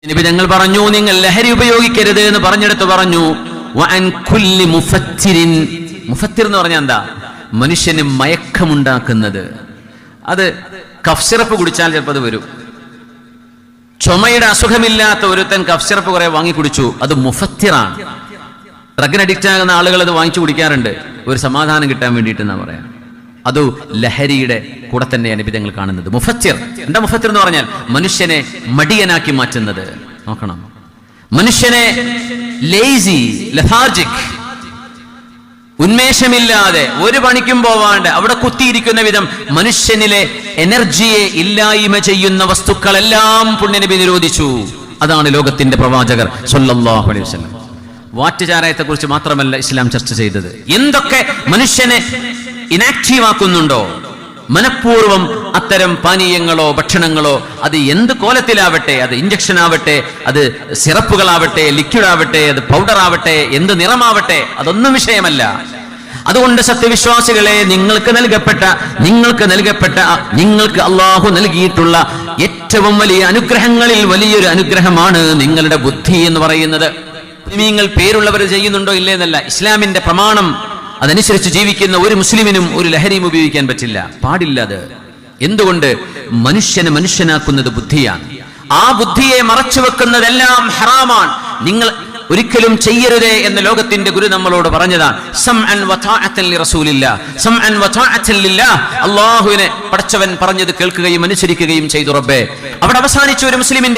നബി തങ്ങൾ പറഞ്ഞു, നിങ്ങൾ ലഹരി ഉപയോഗിക്കരുത് എന്ന് പറഞ്ഞെടുത്ത് പറഞ്ഞു, വഅൻ കുല്ലി മുഫത്തിരിൻ. മുഫത്തിർ എന്ന് പറഞ്ഞാൽ എന്താ? മനുഷ്യന് മയക്കമുണ്ടാക്കുന്നത്. അത് കഫ് സിറപ്പ് കുടിച്ചാൽ ചിലപ്പോൾ അത് വരും. ചുമയുടെ അസുഖമില്ലാത്ത ഒരുത്തൻ കഫ് സിറപ്പ് കുറെ വാങ്ങി കുടിച്ചു, അത് മുഫത്തിറാണ്. ഡ്രഗിന് അഡിക്റ്റ് ആകുന്ന ആളുകൾ അത് വാങ്ങിച്ചു കുടിക്കാറുണ്ട്, ഒരു സമാധാനം കിട്ടാൻ വേണ്ടിയിട്ട് എന്നാ പറയാം. അത് ലഹരിയുടെ കൂടെ തന്നെയാണ് നബി തങ്ങൾ കാണുന്നത്. മുഫത്തിർ എന്താ? മുഫത്തിർ എന്ന് പറഞ്ഞാൽ മനുഷ്യനെ മടിയനാക്കി മാറ്റുന്നത്. നോക്കണം, മനുഷ്യനെ ലേസി, ലഥാർജിക്, ഉന്മേഷമില്ലാതെ ഒരു പണിക്കും പോവാണ്ട് അവിടെ കുത്തിയിരിക്കുന്ന വിധം മനുഷ്യനിലെ എനർജിയെ ഇല്ലായ്മ ചെയ്യുന്ന വസ്തുക്കളെല്ലാം പുണ്യനബി നിരോധിച്ചു. അതാണ് ലോകത്തിന്റെ പ്രവാചകർ സ്വല്ലല്ലാഹു അലൈഹി വസല്ലം. വാറ്റുചാരായത്തെ കുറിച്ച് മാത്രമല്ല ഇസ്ലാം ചർച്ച ചെയ്തത്. എന്തൊക്കെ മനുഷ്യനെ ഇനാക്റ്റീവ് ആക്കുന്നുണ്ടോ, മനഃപൂർവ്വം അത്തരം പാനീയങ്ങളോ ഭക്ഷണങ്ങളോ, അത് എന്ത് കോലത്തിലാവട്ടെ, അത് ഇഞ്ചക്ഷൻ ആവട്ടെ, അത് സിറപ്പുകളാവട്ടെ, ലിക്വിഡ് ആവട്ടെ, അത് പൗഡർ ആവട്ടെ, എന്ത് നിറമാവട്ടെ, അതൊന്നും വിഷയമല്ല. അതുകൊണ്ട് സത്യവിശ്വാസികളെ, നിങ്ങൾക്ക് അള്ളാഹു നൽകിയിട്ടുള്ള ഏറ്റവും വലിയ അനുഗ്രഹങ്ങളിൽ വലിയൊരു അനുഗ്രഹമാണ് നിങ്ങളുടെ ബുദ്ധി എന്ന് പറയുന്നത്. നിങ്ങൾ പേരുള്ളവർ ചെയ്യുന്നുണ്ടോ ഇല്ലേ എന്നല്ല, ഇസ്ലാമിന്റെ പ്രമാണം അതനുസരിച്ച് ജീവിക്കുന്ന ഒരു മുസ്ലിമിനും ഒരു ലഹരിയും ഉപയോഗിക്കാൻ പറ്റില്ല, പാടില്ല. അത് എന്തുകൊണ്ട്? മനുഷ്യനെ മനുഷ്യനാക്കുന്നത് ബുദ്ധിയാണ്. ആ ബുദ്ധിയെ മറച്ചു വെക്കുന്നതെല്ലാം ഹറാമാണ്. നിങ്ങൾ ഒരിക്കലും ചെയ്യരുതേ എന്ന് ലോകത്തിന്റെ ഗുരു നമ്മളോട് പറഞ്ഞതാണ്. സംഅൻ വതഅതൻ ലിറസൂലില്ലാഹ്, സംഅൻ വതഅതൻ ലില്ലാഹ്. അല്ലാഹുവിനെ പടച്ചവൻ പറഞ്ഞത് കേൾക്കുകയും അനുസരിക്കുകയും ചെയ്തു റബ്ബേ. അവിടെ അവസാനിച്ച ഒരു മുസ്ലിമിന്റെ